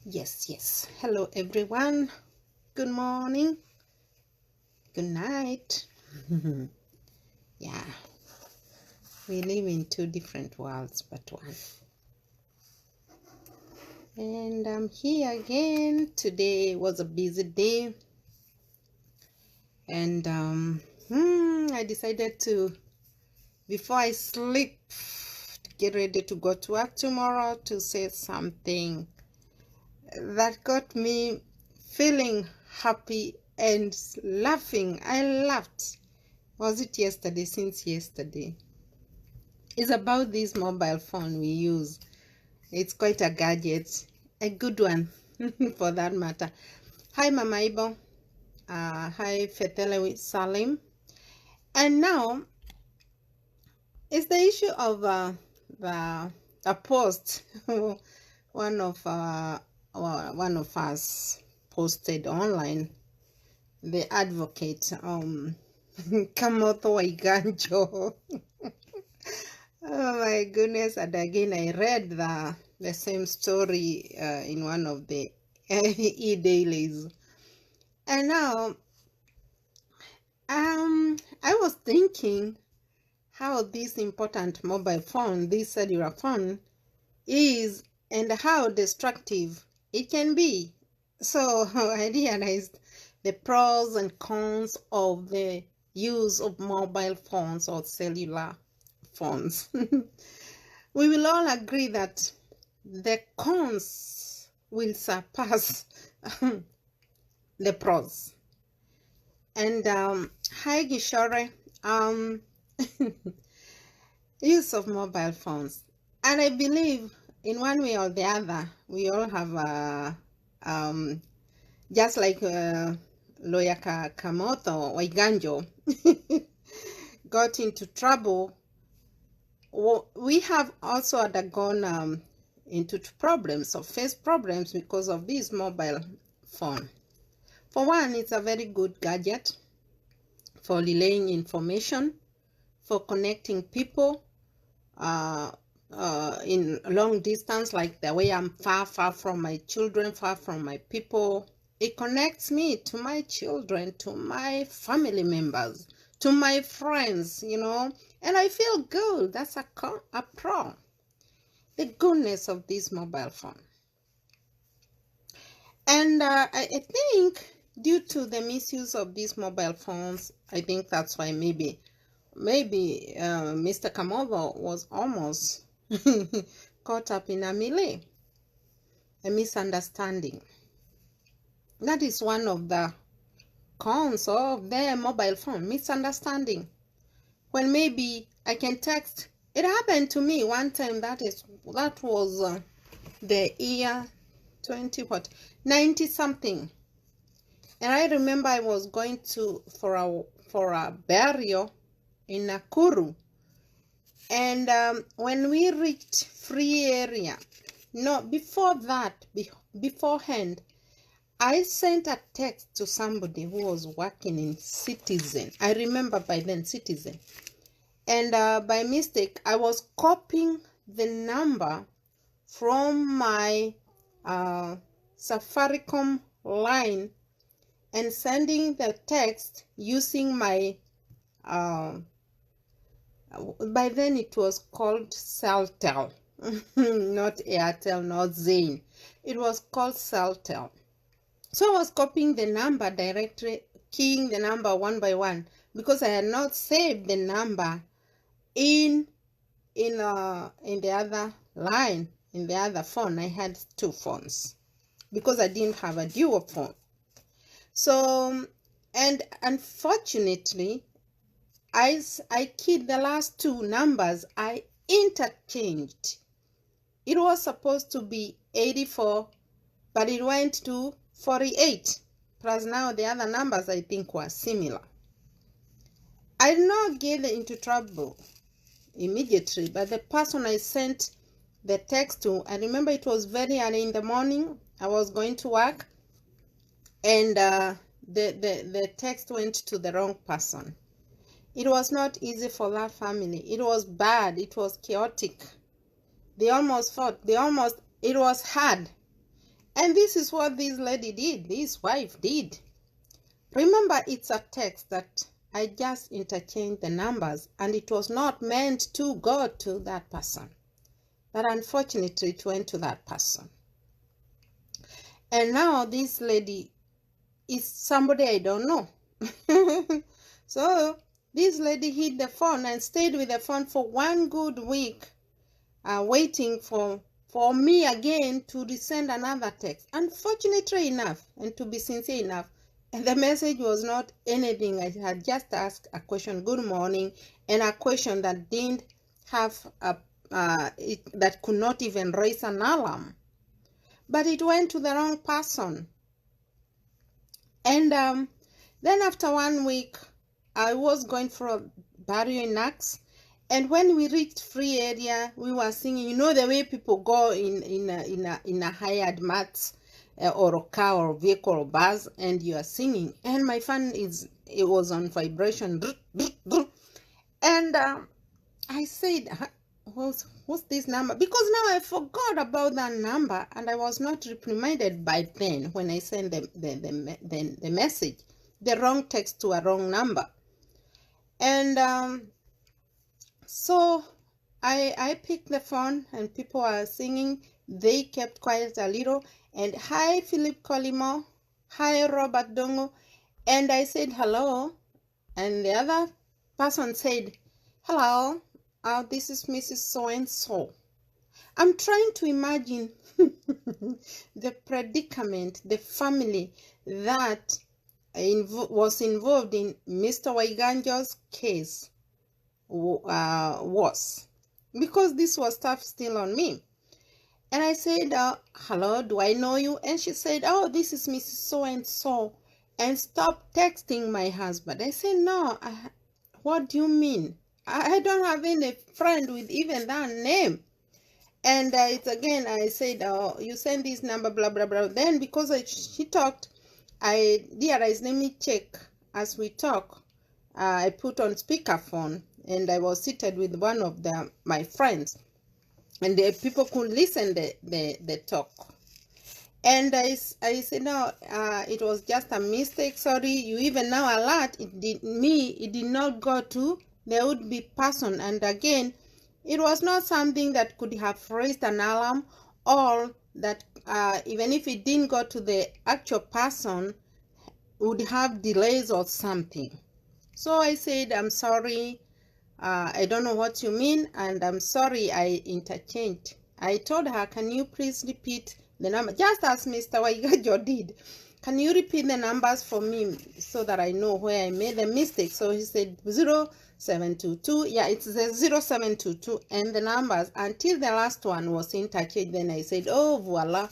Yes. Hello, everyone. Good morning. Good night. Yeah, we live in two different worlds, but one. And I'm here again. Today was a busy day. And I decided to, before I sleep, get ready to go to work tomorrow, to say something that got me feeling happy and laughing. I laughed. Was it yesterday? Since yesterday. It's about this mobile phone we use. It's quite a gadget. A good one, for that matter. Hi, Mama Ibo. Hi, Fetele Salim. And now, it's the issue of a post one of us posted online. The advocate, Kamoto Waiganjo. Oh my goodness. And again, I read the same story in one of the e-dailies. And now, I was thinking how this important mobile phone, this cellular phone, is and how destructive it can be. So I realized the pros and cons of the use of mobile phones or cellular phones. We will all agree that the cons will surpass the pros. And hi Gishore, use of mobile phones. And I believe in one way or the other, we all have just like Lawyer Kamoto Waiganjo got into trouble. We have also undergone into problems or faced problems because of this mobile phone. For one, it's a very good gadget for relaying information, for connecting people in long distance, like the way I'm far from my children, far from my people. It connects me to my children, to my family members, to my friends, and I feel good. That's a pro. The goodness of this mobile phone. And I think due to the misuse of these mobile phones, I think that's why maybe Mr. Kamovo was almost caught up in a melee, a misunderstanding. That is one of the cons of their mobile phone, misunderstanding. When maybe I can text, it happened to me one time. That was the year 90 something, and I remember I was going for a burial in Nakuru, and when we reached free area, beforehand, I sent a text to somebody who was working in Citizen. I remember by then Citizen, and by mistake I was copying the number from my Safaricom line and sending the text using my by then it was called Celtel, not Airtel, not Zain. It was called Celtel. So I was copying the number directly, keying the number one by one, because I had not saved the number in the other line, in the other phone. I had two phones because I didn't have a dual phone. So, and unfortunately, I keyed the last two numbers. I interchanged. It was supposed to be 84, but it went to 48. Plus now the other numbers I think were similar. I did not get into trouble immediately, but the person I sent the text to, I remember it was very early in the morning. I was going to work, and the text went to the wrong person. It was not easy for that family. It was bad. It was chaotic. They almost fought. It was hard. And this is what this lady did, this wife did. Remember, it's a text that I just interchanged the numbers, and it was not meant to go to that person. But unfortunately, it went to that person. And now this lady is somebody I don't know. So this lady hid the phone and stayed with the phone for 1 good week, waiting for me again to resend another text. Unfortunately enough, and to be sincere enough, and the message was not anything. I had just asked a question, good morning, and a question that didn't have that could not even raise an alarm. But it went to the wrong person. And then after 1 week, I was going for a burial in Nax, and when we reached free area, we were singing. You know the way people go in a hired mats or a car or vehicle or bus, and you are singing. And my phone it was on vibration, and I said, what's this number? Because now I forgot about that number, and I was not reprimanded by then when I sent the message, the wrong text to a wrong number. And so I picked the phone, and people were singing. They kept quiet a little, and hi Philip Colimo, hi Robert Dongo, and I said hello, and the other person said hello. This is Mrs. So-and-so. I'm trying to imagine the predicament, the family that was involved in Mr. Waiganjo's case was, because this was stuff still on me. And I said, hello, do I know you? And she said, oh, this is Mrs. So-and-so, and stop texting my husband. I said, no, what do you mean? I don't have any friend with even that name. And it's again, I said, you send this number, blah, blah, blah. Then because she talked, I realized, let me check. As we talk, I put on speakerphone, and I was seated with one of my friends. And the people could listen the talk. And I said, no, it was just a mistake. Sorry, you even now alert. It did not go to the would-be person. And again, it was not something that could have raised an alarm, or that even if it didn't go to the actual person, would have delays or something. So I said, I'm sorry. I don't know what you mean, and I'm sorry I interchanged. I told her, can you please repeat the number, just as Mr. Waigajo did. Can you repeat the numbers for me so that I know where I made the mistake? So he said 0722. Yeah, it's the 0722 and the numbers until the last one was interchanged. Then I said, oh, voila.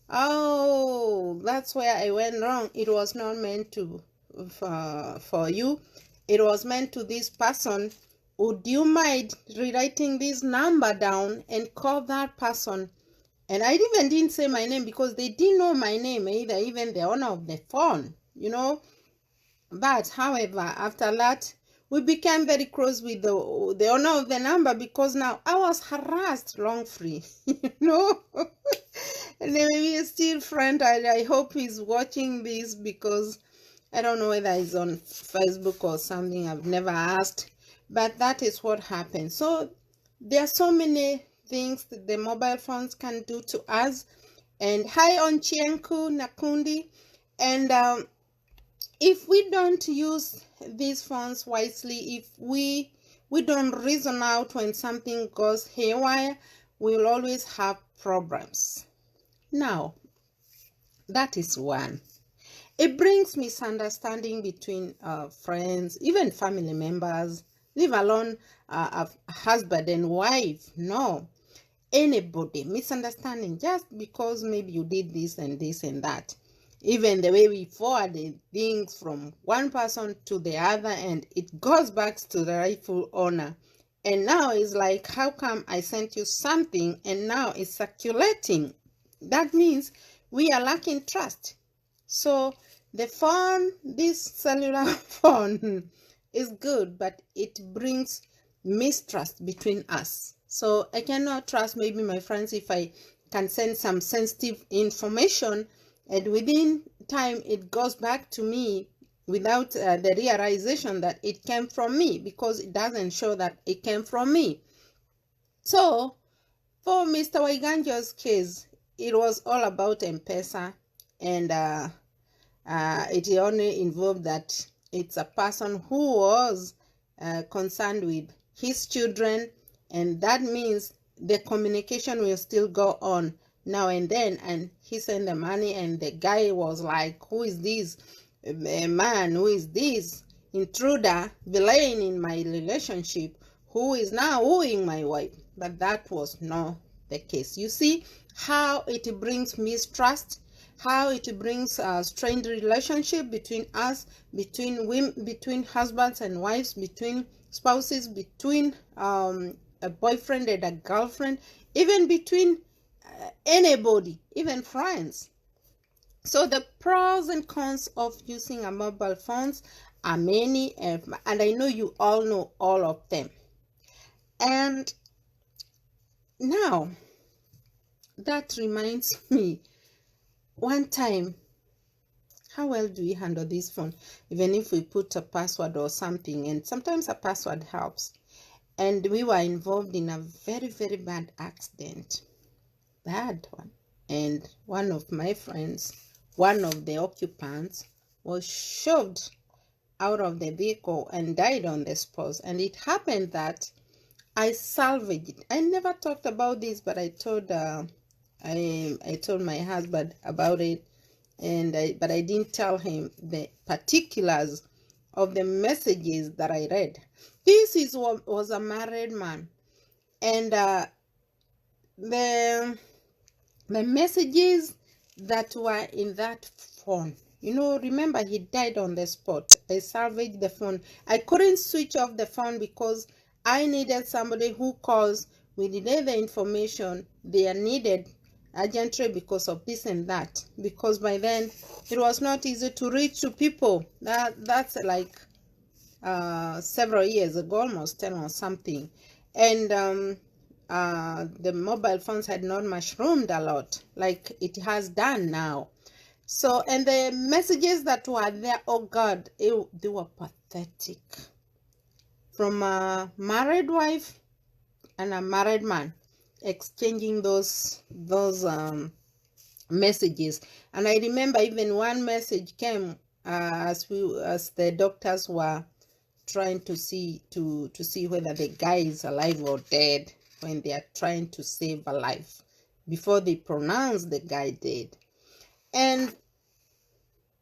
Oh, that's where I went wrong. It was not meant to for you. It was meant to this person. Would you mind rewriting this number down and call that person? And I even didn't say my name because they didn't know my name either, even the owner of the phone, you know. But however, after that, we became very close with the owner of the number, because now I was harassed wrongfully, you know. And maybe he's still friend. I hope he's watching this, because I don't know whether he's on Facebook or something. I've never asked. But that is what happened. So there are so many things that the mobile phones can do to us. And hi on Chienku Nakundi. And if we don't use these phones wisely, if we don't reason out when something goes haywire, we'll always have problems. Now, that is one. It brings misunderstanding between friends, even family members, leave alone a husband and wife. No, anybody, misunderstanding just because maybe you did this and this and that. Even the way we forwarded things from one person to the other, and it goes back to the rightful owner. And now it's like, how come I sent you something and now it's circulating? That means we are lacking trust. So the phone, this cellular phone, is good, but it brings mistrust between us. So I cannot trust maybe my friends if I can send some sensitive information, and within time it goes back to me without the realization that it came from me, because it doesn't show that it came from me. So for Mr. Waiganjo's case, it was all about M-Pesa, and it only involved that it's a person who was concerned with his children, and that means the communication will still go on now and then, and he sent the money, and the guy was like, who is this man, who is this intruder villain in my relationship, who is now wooing my wife? But that was not the case. You see how it brings mistrust, how it brings a strained relationship between us, between women, between husbands and wives, between spouses, between a boyfriend and a girlfriend, even between anybody, even friends. So the pros and cons of using a mobile phones are many, and I know you all know all of them. And now that reminds me, one time, how well do we handle this phone? Even if we put a password or something, and sometimes a password helps. And we were involved in a very, very bad accident. Bad one. And one of my friends, one of the occupants, was shoved out of the vehicle and died on the spot. And it happened that I salvaged it. I never talked about this, but I told my husband about it, but I didn't tell him the particulars of the messages that I read. This was a married man, and the messages that were in that phone, remember, he died on the spot. I salvaged the phone. I couldn't switch off the phone because I needed somebody who calls. We needed the information they are needed urgently because of this and that, because by then it was not easy to reach to people. That's like several years ago, almost 10 or something. And the mobile phones had not mushroomed a lot like it has done now. So, and the messages that were there, oh God, they were pathetic. From a married wife and a married man exchanging those messages. And I remember even one message came as the doctors were trying to see whether the guy is alive or dead, when they are trying to save a life before they pronounce the guy dead. And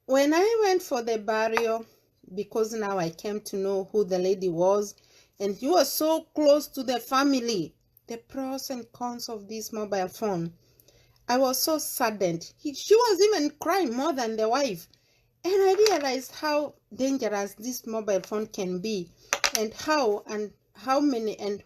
when I went for the burial, because now I came to know who the lady was, and you are so close to the family, the pros and cons of this mobile phone, I was so saddened. She was even crying more than the wife. And I realized how dangerous this mobile phone can be, and how many and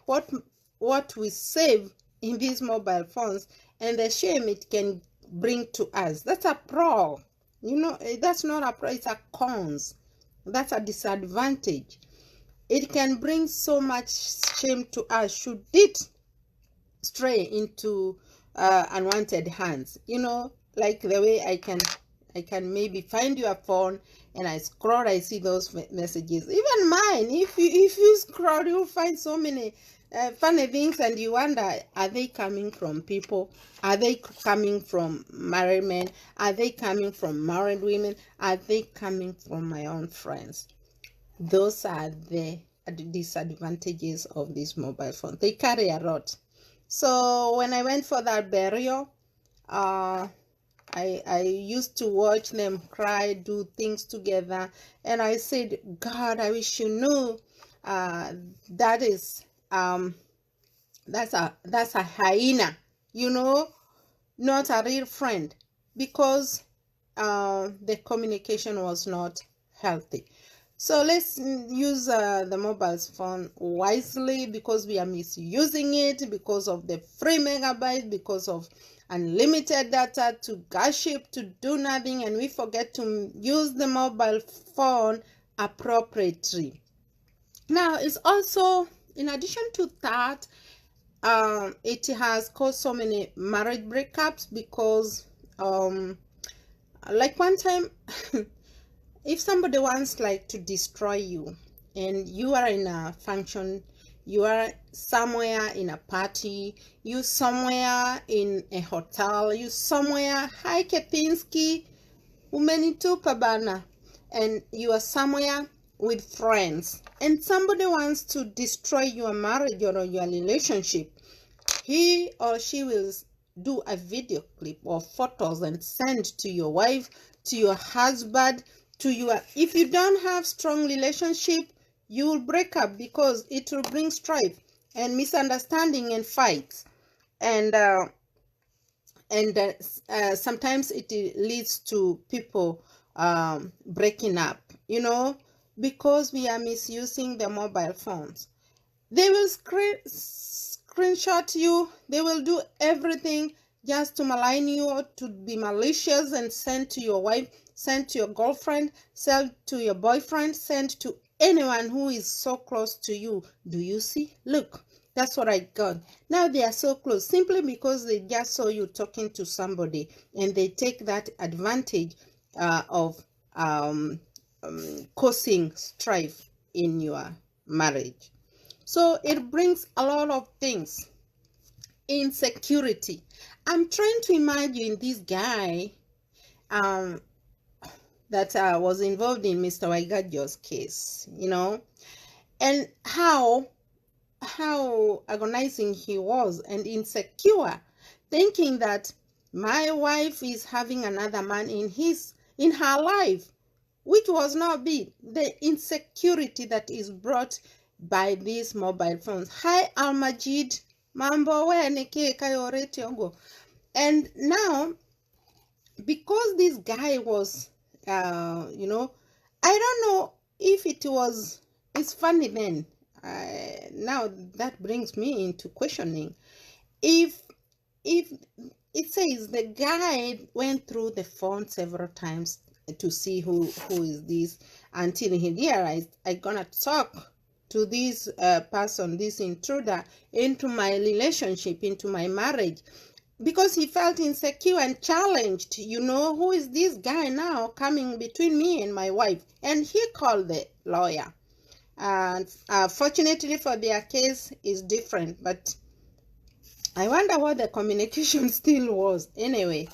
what we save in these mobile phones, and the shame it can bring to us. That's a pro. That's not a pro, it's a cons. That's a disadvantage. It can bring so much shame to us should it stray into unwanted hands. Like the way I can maybe find your phone and I scroll, I see those messages. Even mine, if you scroll, you'll find so many funny things, and you wonder, are they coming from people? Are they coming from married men? Are they coming from married women? Are they coming from my own friends? Those are the disadvantages of this mobile phone. They carry a lot. So when I went for that burial, I used to watch them cry, do things together, and I said, God, I wish you knew that is that's a hyena, not a real friend, because the communication was not healthy. So let's use the mobile phone wisely, because we are misusing it because of the free megabytes, because of unlimited data to gossip, to do nothing, and we forget to use the mobile phone appropriately. Now, it's also, in addition to that, it has caused so many marriage breakups because like one time if somebody wants like to destroy you and you are in a function, you are somewhere in a party, you somewhere in a hotel, you somewhere, hi Kepinski, umenitupa bana, and you are somewhere with friends and somebody wants to destroy your marriage or your relationship, he or she will do a video clip or photos and send to your wife, to your husband, to your, if you don't have strong relationship, you will break up because it will bring strife and misunderstanding and fights, and sometimes it leads to people breaking up, because we are misusing the mobile phones. They will screenshot you. They will do everything just to malign you or to be malicious and send to your wife, send to your girlfriend, send to your boyfriend, send to anyone who is so close to you. Do you see? Look, that's what I got. Now they are so close simply because they just saw you talking to somebody and they take that advantage of causing strife in your marriage. So it brings a lot of things. Insecurity. I'm trying to imagine this guy that was involved in Mr. Waigajo's case, and how agonizing he was and insecure, thinking that my wife is having another man in her life, which was not be the insecurity that is brought by these mobile phones. Hi Almajid, mambo we kayoreti ogo. And now, because this guy was, I don't know if it's funny then. Now that brings me into questioning. If it says the guy went through the phone several times to see who is this, until he realized I'm gonna talk to this person, this intruder, into my relationship, into my marriage, because he felt insecure and challenged. Who is this guy now coming between me and my wife? And he called the lawyer, and fortunately for their case is different, but I wonder what the communication still was. Anyway,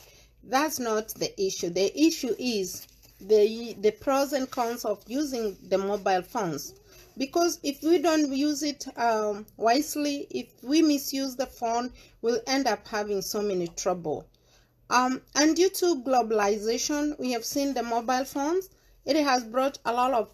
that's not the issue. The issue is the pros and cons of using the mobile phones. Because if we don't use it wisely, if we misuse the phone, we'll end up having so many trouble. And due to globalization, we have seen the mobile phones. It has brought a lot of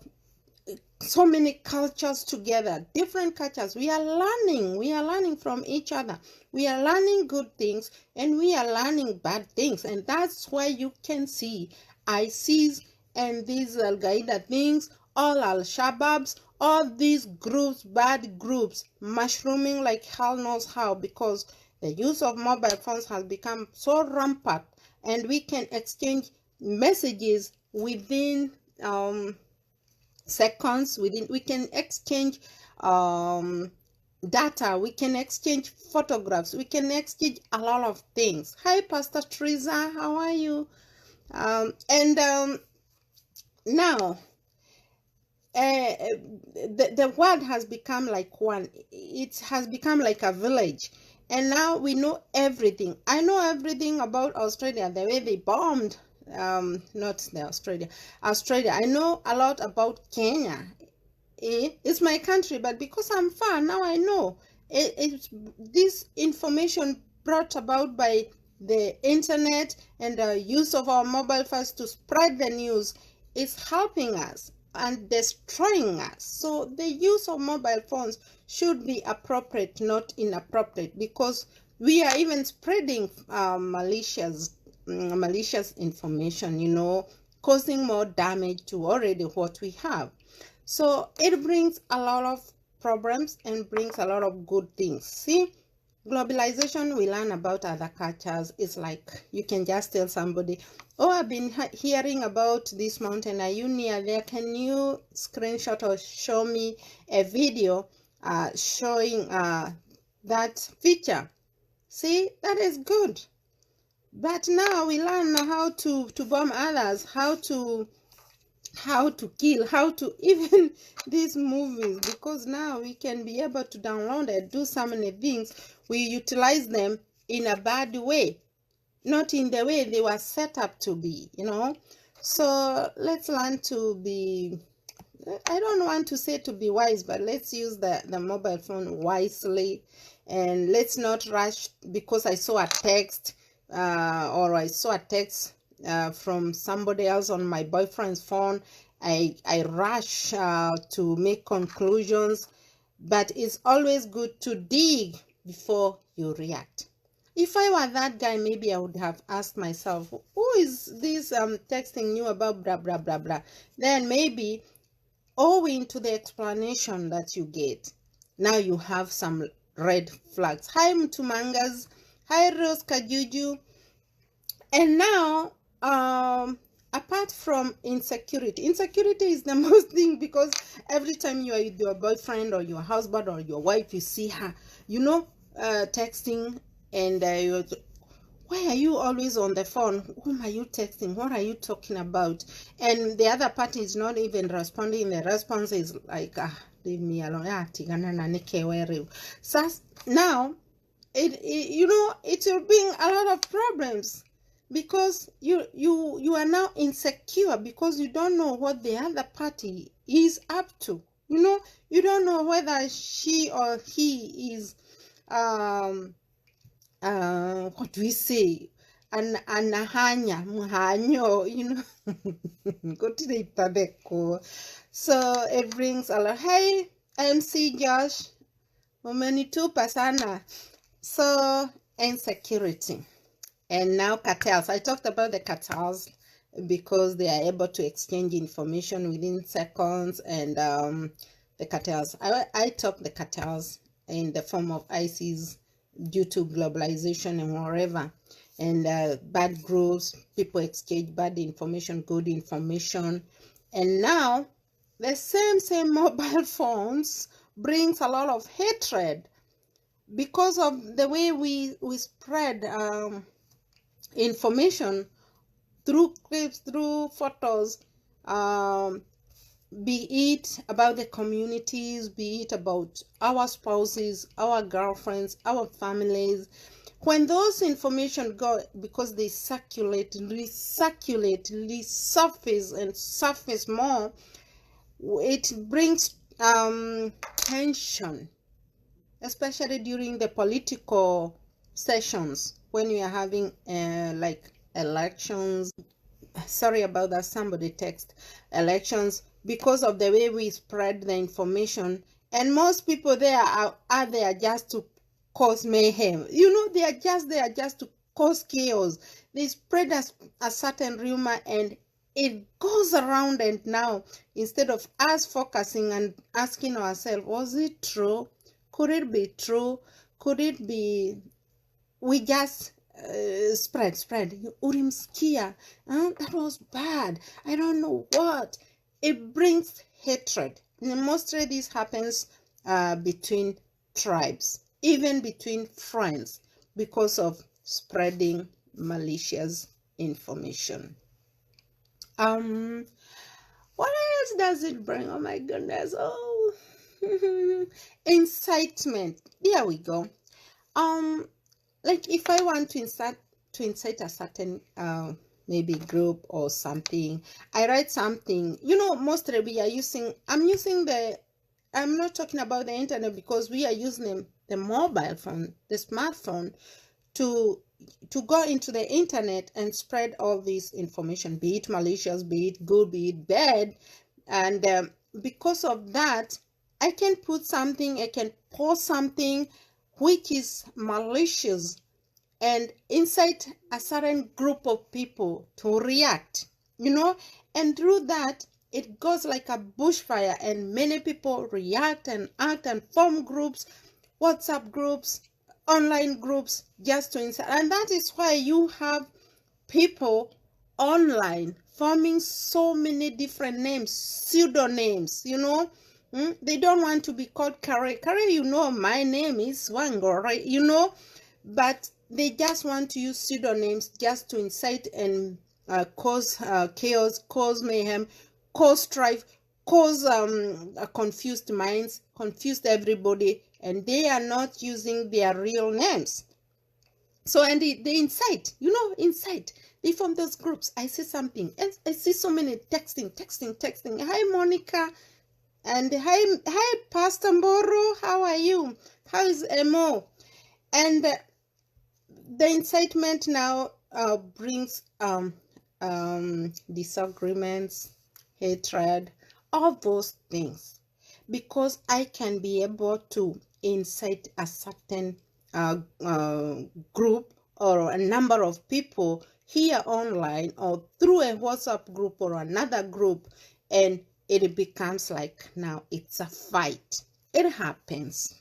so many cultures together, different cultures. We are learning from each other. We are learning good things and we are learning bad things, and that's why you can see ISIS and these Al Qaeda things, all Al Shabaabs, all these groups, bad groups, mushrooming like hell knows how, because the use of mobile phones has become so rampant, and we can exchange messages within seconds. We can exchange data, we can exchange photographs, we can exchange a lot of things. Hi Pastor Teresa, how are you? Now the world has become like one. It has become like a village, and now we know everything. I know everything about Australia, the way they bombed not the Australia. I know a lot about Kenya. It's my country, but because I'm far now, I know it's this information brought about by the internet and the use of our mobile phones to spread the news is helping us and destroying us. So the use of mobile phones should be appropriate, not inappropriate, because we are even spreading malicious information, causing more damage to already what we have. So it brings a lot of problems and brings a lot of good things. See, globalization, we learn about other cultures. It's like you can just tell somebody, oh, I've been hearing about this mountain. Are you near there? Can you screenshot or show me a video showing that feature. See, that is good. But now we learn how to bomb others, how to kill, how to even these movies, because now we can be able to download and do so many things. We utilize them in a bad way, not in the way they were set up to be, So let's learn to be, I don't want to say to be wise, but let's use the mobile phone wisely, and let's not rush because I saw a text or I saw a text from somebody else on my boyfriend's phone. I rush to make conclusions, but it's always good to dig before you react. If I were that guy, maybe I would have asked myself, who is this texting you about blah blah blah blah? Then maybe owing to the explanation that you get, now you have some red flags. Hi Mtumangas, hi Rose Kajuju. And now, apart from insecurity is the most thing, because every time you are with your boyfriend or your husband or your wife, you see her, texting, and you're, why are you always on the phone? Whom are you texting? What are you talking about? And the other party is not even responding. The response is like, leave me alone. So now, it will bring a lot of problems, because you are now insecure, because you don't know what the other party is up to. You don't know whether she or he is what do we say, anahanya mhanyo, go to the tabeko. So it brings a lot. Hey MC Josh, momenitu pasana. So insecurity, and now cartels. I talked about the cartels because they are able to exchange information within seconds, and the cartels, I talk the cartels in the form of ICs due to globalization and whatever, and bad groups, people exchange bad information, good information. And now the same mobile phones brings a lot of hatred, because of the way we spread information through clips, through photos, be it about the communities, be it about our spouses, our girlfriends, our families. When those information go, because they circulate, surface more, it brings tension, especially during the political sessions, when we are having like elections. Sorry about that, somebody text elections, because of the way we spread the information, and most people there are there just to cause mayhem. They are just there just to cause chaos. They spread a certain rumor, and it goes around, and now instead of us focusing and asking ourselves, was it true? Could it be true? Could it be, we just spread urimskia, that was bad, I don't know what. It brings hatred, and mostly this happens between tribes, even between friends, because of spreading malicious information. What else does it bring? Oh my goodness. Oh, incitement. There we go. Like if I want to incite a certain maybe group or something, I write something. Mostly I'm not talking about the internet, because we are using the mobile phone, the smartphone, to go into the internet and spread all this information, be it malicious, be it good, be it bad. And because of that, I can post something which is malicious, and incite a certain group of people to react, and through that, it goes like a bushfire, and many people react and act and form groups, WhatsApp groups, online groups, just to incite. And that is why you have people online forming so many different names, pseudonyms, They don't want to be called Kare. Kare, you know, my name is Wangore, you know, but they just want to use pseudonyms just to incite and cause chaos, cause mayhem, cause strife, cause confused minds, confused everybody, and they are not using their real names. So, and they incite, you know, incite. They form those groups. I see something. I see so many texting. Hi, Monica. And hi, Pastor Mboro. How are you? How is Emo? And the incitement now brings disagreements, hatred, all those things, because I can be able to incite a certain group or a number of people here online or through a WhatsApp group or another group, and it becomes like now it's a fight. It happens.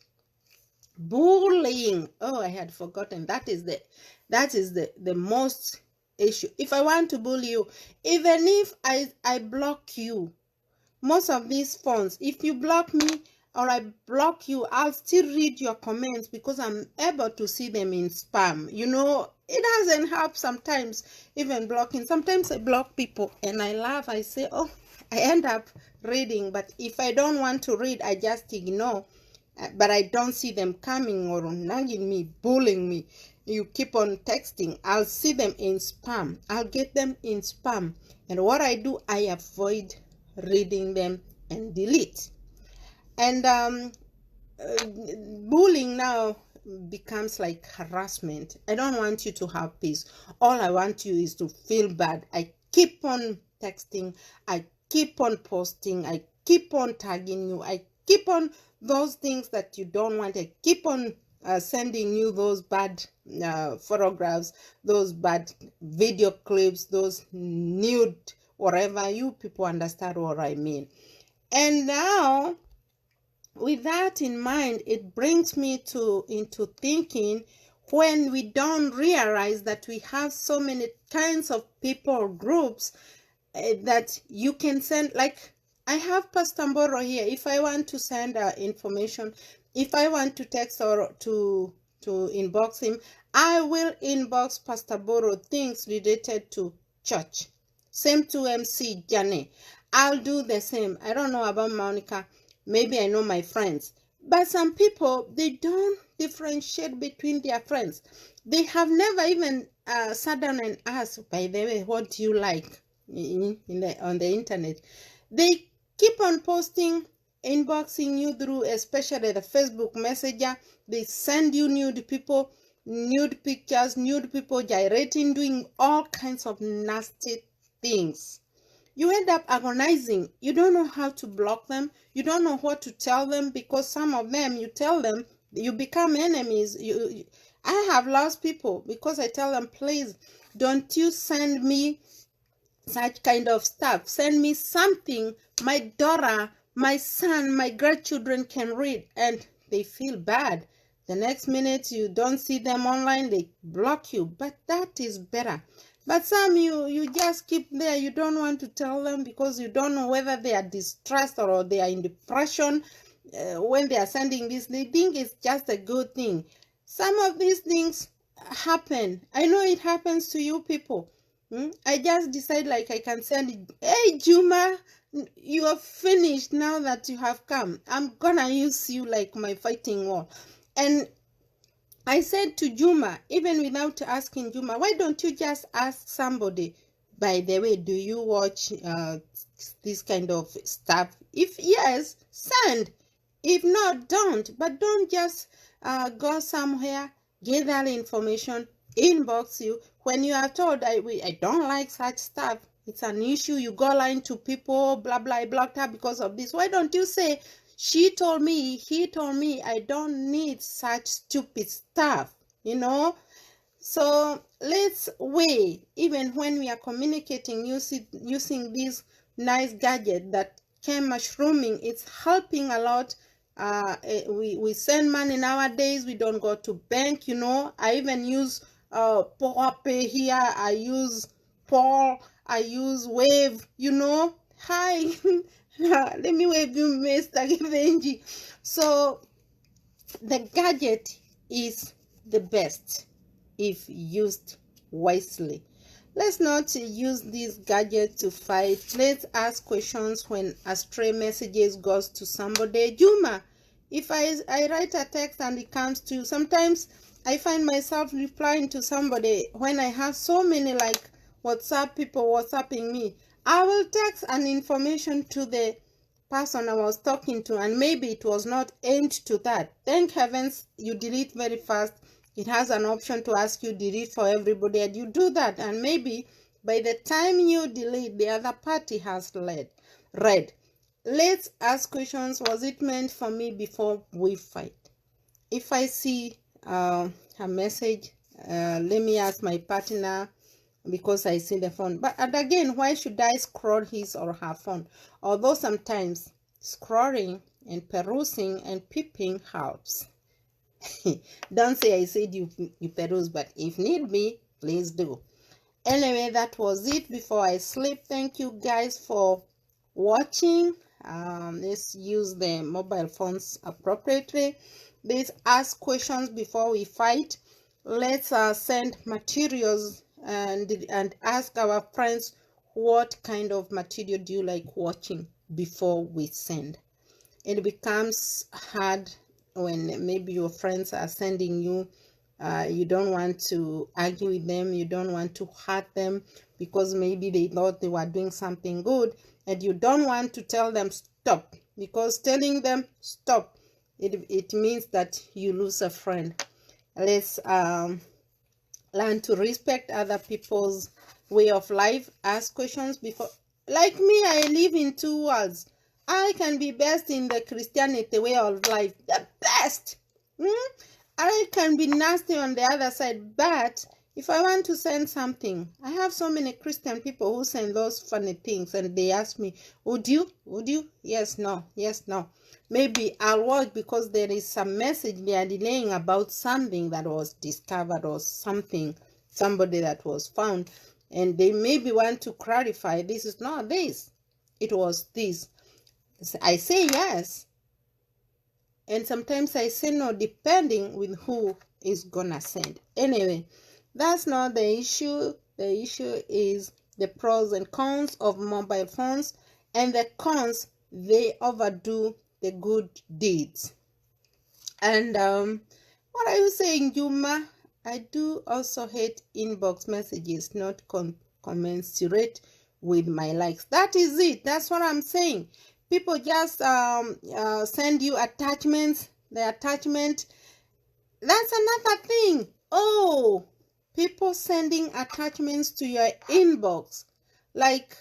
Bullying, oh, I had forgotten. That is the most issue. If I want to bully you, even if I block you, most of these phones, if you block me or I block you, I'll still read your comments because I'm able to see them in spam. You know, it doesn't help sometimes, even blocking. Sometimes I block people and I laugh. I say, oh, I end up reading. But if I don't want to read, I just ignore. But I don't see them coming or nagging me, bullying me. You keep on texting, I'll see them in spam. I'll get them in spam. And what I do, I avoid reading them and delete. And bullying now becomes like harassment. I don't want you to have peace. All I want you is to feel bad. I keep on texting, I keep on posting, I keep on tagging you, I keep on those things that you don't want. I keep on sending you those bad photographs, those bad video clips, those nude, whatever. You people understand what I mean. And now, with that in mind, it brings me into thinking, when we don't realize that we have so many kinds of people or groups that you can send, like I have Pastor Mboro here. If I want to send information, if I want to text or to inbox him, I will inbox Pastor Mboro things related to church. Same to MC Jane. I'll do the same. I don't know about Monica. Maybe I know my friends. But some people, they don't differentiate between their friends. They have never even sat down and asked, by the way, what do you like on the internet? They keep on posting, inboxing you through, especially the Facebook Messenger. They send you nude people, nude pictures, nude people gyrating, doing all kinds of nasty things. You end up agonizing. You don't know how to block them. You don't know what to tell them, because some of them, you tell them, you become enemies. I have lost people because I tell them, please, don't you send me such kind of stuff. Send me something my daughter, my son, my grandchildren can read, and they feel bad. The next minute you don't see them online, they block you. But that is better. But some you just keep there. You don't want to tell them because you don't know whether they are distressed or they are in depression. When they are sending this, they think it's just a good thing. Some of these things happen. I know it happens to you people. I just decide like I can send it. Hey Juma, you are finished now that you have come. I'm gonna use you like my fighting wall. And I said to Juma, even without asking Juma, why don't you just ask somebody, by the way, do you watch this kind of stuff? If yes, send. If not, don't. But don't just go somewhere, gather information, inbox you. When you are told, I don't like such stuff, it's an issue, you go line to people, blah, blah, I blocked her because of this. Why don't you say, she told me, he told me, I don't need such stupid stuff, you know? So let's weigh, even when we are communicating using this nice gadget that came mushrooming, it's helping a lot. We send money nowadays, we don't go to bank, you know. I even use Pay here, I use Paul, I use Wave, you know. Hi Let me wave you, Mr. Givenchy. So the gadget is the best if used wisely. Let's not use this gadget to fight. Let's ask questions when a stray messages goes to somebody. Juma, if I write a text and it comes to you, sometimes I find myself replying to somebody when I have so many like WhatsApp people WhatsApping me. I will text an information to the person I was talking to, and maybe it was not aimed to that. Thank heavens you delete very fast. It has an option to ask you delete for everybody, and you do that, and maybe by the time you delete, the other party has read. Let's ask questions. Was it meant for me before we fight? If I see a message, let me ask my partner because I see the phone. But and again, why should I scroll his or her phone? Although sometimes scrolling and perusing and peeping helps. Don't say I said you peruse, but if need be, please do. Anyway, that was it before I sleep. Thank you guys for watching. Let's use the mobile phones appropriately. Let's ask questions before we fight. Let's send materials and ask our friends what kind of material do you like watching before we send. It becomes hard when maybe your friends are sending you, you don't want to argue with them, you don't want to hurt them because maybe they thought they were doing something good, and you don't want to tell them stop, because telling them stop, it means that you lose a friend. Let's learn to respect other people's way of life. Ask questions before. Like me, I live in two worlds. I can be best in the Christianity way of life, the best. I can be nasty on the other side, but if I want to send something, I have so many Christian people who send those funny things, and they ask me, would you? Yes, no, yes, no. Maybe I'll watch because there is some message they are delaying about something that was discovered or something, somebody that was found, and they maybe want to clarify, this is not this, it was this. I say yes, and sometimes I say no, depending with who is gonna send. Anyway, that's not the issue. The issue is the pros and cons of mobile phones, and the cons, they overdo the good deeds. And what are you saying, Juma? I do also hate inbox messages not commensurate with my likes. That is it. That's what I'm saying. People just send you attachments. The attachment, that's another thing. Oh, people sending attachments to your inbox. Like,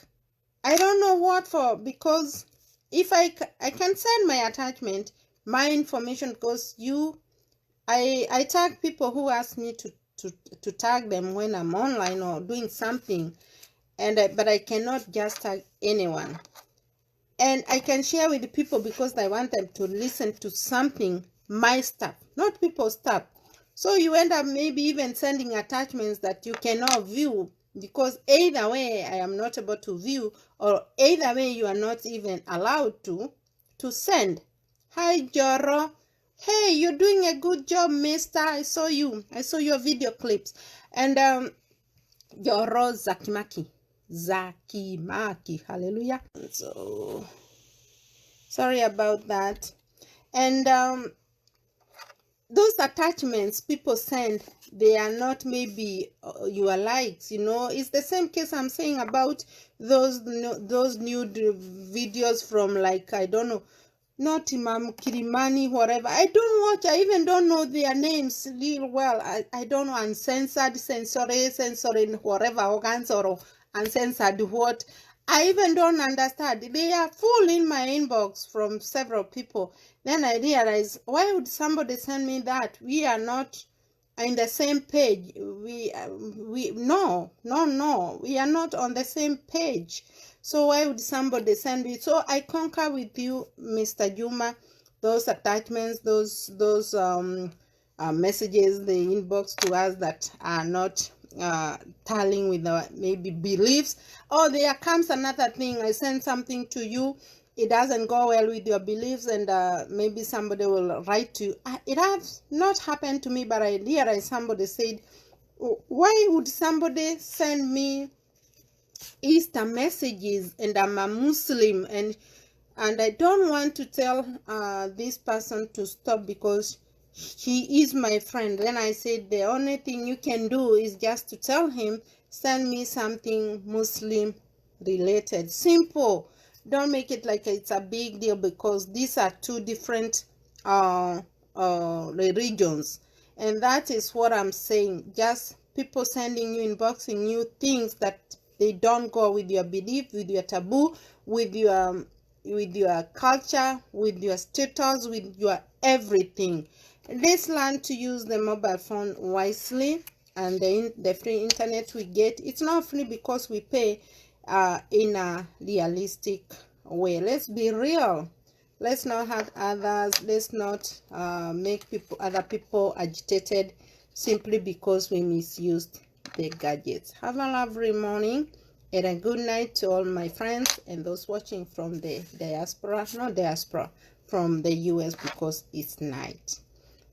I don't know what for, because if I can send my attachment, my information goes I tag people who ask me to tag them when I'm online or doing something, and but I cannot just tag anyone. And I can share with the people because I want them to listen to something, my stuff, not people's stuff. So you end up maybe even sending attachments that you cannot view, because either way I am not able to view, or either way you are not even allowed to send. Hi Joro. Hey, you're doing a good job, mister. I saw your video clips. And Joro Zakimaki, hallelujah. So sorry about that. And those attachments people send, they are not maybe your likes, it's the same case I'm saying about those nude videos from, like, I don't know, not Imam Kirimani, whatever. I don't watch, I even don't know their names real well. I don't know, uncensored, censored, whatever, organs, or uncensored what. I even don't understand. They are full in my inbox from several people. Then I realize, why would somebody send me that? We are not in the same page. No, we are not on the same page. So why would somebody send it? So I concur with you, Mr. Juma. Those attachments, those messages, the inbox to us that are not tallying with our maybe beliefs. Oh, there comes another thing. I send something to you. it doesn't go well with your beliefs, and maybe somebody will write to you. It has not happened to me, but I realized somebody said, why would somebody send me Easter messages, and I'm a Muslim, and I don't want to tell this person to stop because he is my friend. Then I said, the only thing you can do is just to tell him, send me something Muslim related. Simple. Don't make it like it's a big deal, because these are two different religions. And that is what I'm saying. Just people sending you, inboxing you things that they don't go with your belief, with your taboo, with your culture, with your status, with your everything. Let's learn to use the mobile phone wisely, and the free internet we get, it's not free because we pay in a realistic way. Let's be real. Let's not hurt others. Let's not make other people agitated simply because we misused the gadgets. Have a lovely morning and a good night to all my friends and those watching from the diaspora, not diaspora, from the US, because it's night.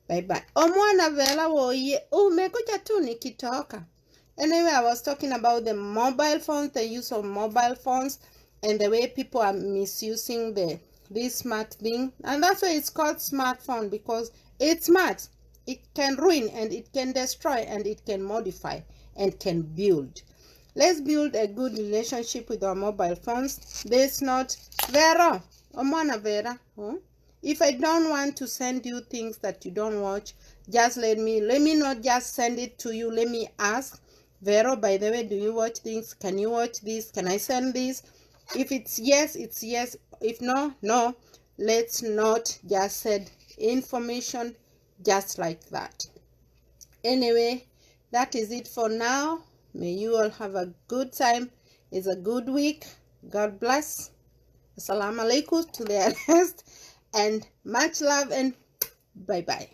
Bye bye. Omwana vela woye. Umekuja tu nikitoka. Anyway, I was talking about the mobile phones, the use of mobile phones, and the way people are misusing this smart thing. And that's why it's called smartphone, because it's smart. It can ruin, and it can destroy, and it can modify, and can build. Let's build a good relationship with our mobile phones. There's not Vera. Omwana Vera. If I don't want to send you things that you don't watch, just let me not just send it to you. Let me ask, Vero, by the way, do you watch things? Can you watch this? Can I send this? If it's yes, it's yes. If no, no. Let's not just send information just like that. Anyway, that is it for now. May you all have a good time. It's a good week. God bless. Assalamu alaikum to the rest. And much love, and bye-bye.